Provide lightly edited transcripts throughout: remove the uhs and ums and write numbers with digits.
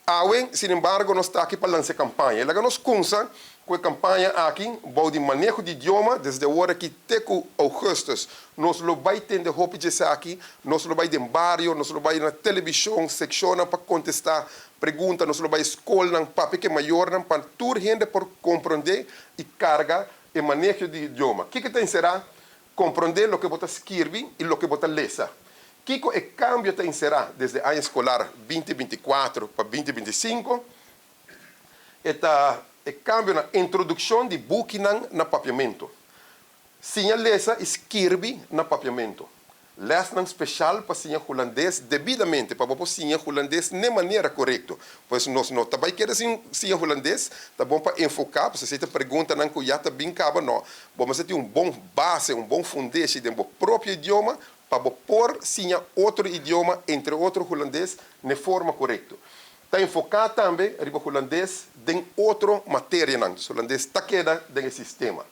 Awen, sin embargo, nós está aqui para lançar campanha. Ela nos consa com a campanha aqui, de manejo de idioma, desde a hora que até augustus, nós lo vai ter de roupa de aqui, nós lo vai de barrio, nós lo vai na televisão, secciona para contestar perguntas, nós lo vai escola, para que maior, para toda gente por compreender e carga e manejo de idioma. O que tem será? Compreender o que você escreve e o que você lesa. Kiko e cambio tem será desde a ano escolar 2024 para 2025 e cambio na introdução de book na papiamento. Sinha lesa escreve na papiamento. Lesson especial para sinha holandês devidamente para você sinha holandês de maneira correta. Pois nós não também queremos sinha holandês, tá bom para enfocar, para você pergunta não que já tá bem cabo não. Vamos ter bom base, bom fundamento do próprio idioma para pôr sim outro idioma, entre outro holandês, de forma correta. Está enfocado também no holandês em outra matéria, o holandês está queda no sistema.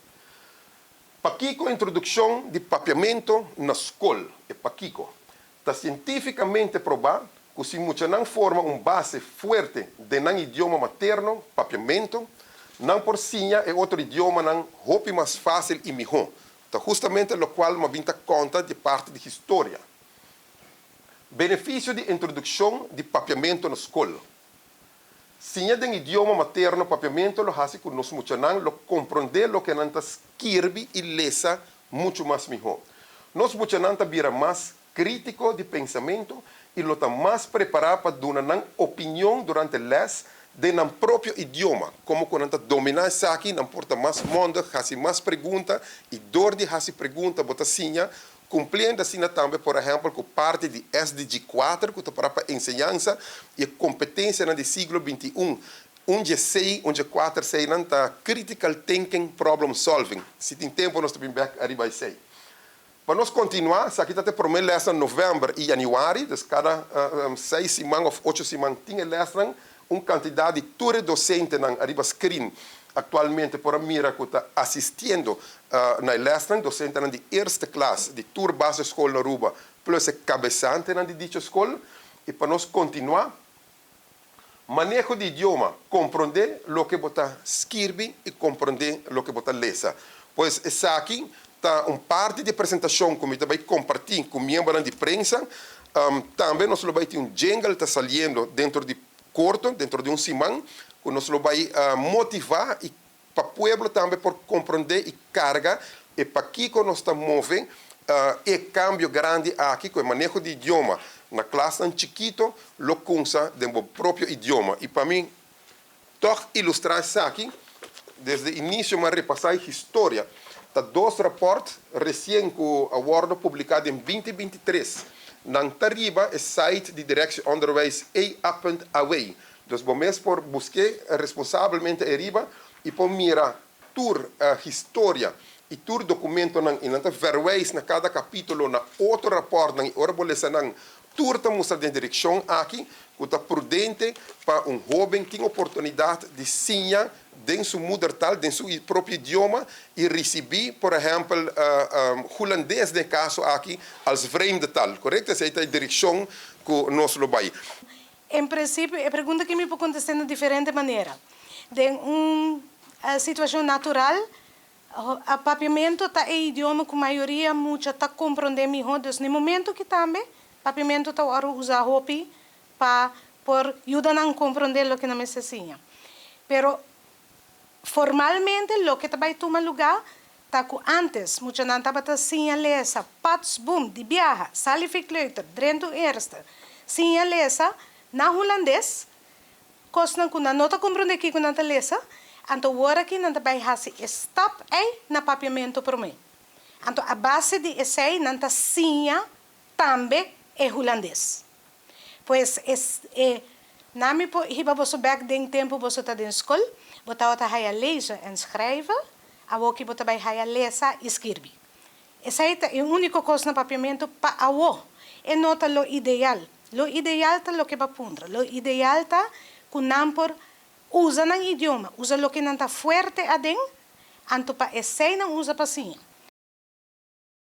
Paquico, introdução de papiamento na escola, é Paquico. Está cientificamente provado que se muita não forma base forte de um idioma materno, papiamento, não por sim é outro idioma, não roupa mais fácil e melhor. Então, justamente o qual me vinha conta de parte de história. Benefício de introdução de papiamento na escola. Se é de idioma materno, papiamento, lo hace que nós muitos não compreender o que não escreve e lesa muito mais melhor. Nós muitos não vira mais crítico de pensamento e lo mais preparado para dar uma opinião durante a les de um próprio idioma, como quando dominar isso aqui, não importa mais mundo, faz mais perguntas, e dor de fazer perguntas, bota assim, cumprindo assim também, por exemplo, com parte de SDG 4, que está para a ensinança e competência no século XXI, onde 6, onde 4, 6, não está critical thinking, problem solving. Se tem tempo, nós estamos bem arriba a 6. Para nós continuar, se aqui está a primeira lesson em novembro e janeiro, das cada 6 semanas ou 8 semanas, tem lesson, quantidade de todos docentes na arriba screen atualmente por a mira que está assistindo na lesson, docente de primeira classe de tour base escola na Aruba, plus cabeçante na de escola, e para nós continuar, manejo de idioma, compreender o que você escreve e compreender o que você lesa. Pois essa aqui está parte de apresentação que eu também compartilho com membros de imprensa, também nós vamos ter jingle está saindo dentro de corto, dentro de semana, que nós vai motivar e para o povo também por compreender e carga, e para que nós estamos movendo e cambio grande aqui com o manejo de idioma. Na classe em chiquito, lo consa do próprio idioma. E para mim, toch ilustrar isso aqui, desde o início, uma repassar a história. Tá dois raportes recém que o award publicado em 2023. Na Tariba, o site de Direção Onderwijs Up and Away. Dus vamos por buscar responsavelmente a riba e por mirar tour história e tour documento e não verweis na cada capítulo na outro rapport na ora bolesa nang tour ta mostra de direção aqui que está prudente para jovem tem oportunidade de ensinar em sua mothertaal, em seu próprio idioma e receber, por exemplo, holandês de caso aqui als vreemde taal, correto? Essa é a direção que nós lo vai. Em princípio, a pergunta que me pode contestar de diferente maneira. De uma situação natural, o papiamento está em idioma que a maioria muita está compreendendo melhor. Então, no momento que também, papiamento está usar roupa para ajudar a compreender o que não me ensina. Pero formalmente, o que vai tomar lugar, tá que antes, muita gente estava assim a lesa, pats boom, de viaja, salifikleuter, drento eerste, sim a lesa, na holandês, costa que não está compreendendo que não está lesa, então agora que não vai fazer stop aí na papiamento para mim. Então a base de esse não está sim também é holandês. Pois na minha hiba você back den tempo você está na escola, você está lezen en schrijven, a que você vai lezen e escrever. Essa é a única coisa no papiamento para a é nota lo ideal. Lo ideal está lo que va pondre. Lo ideal está que não por usa no idioma, usa lo que não está forte adem, anto para esse não usa para sim.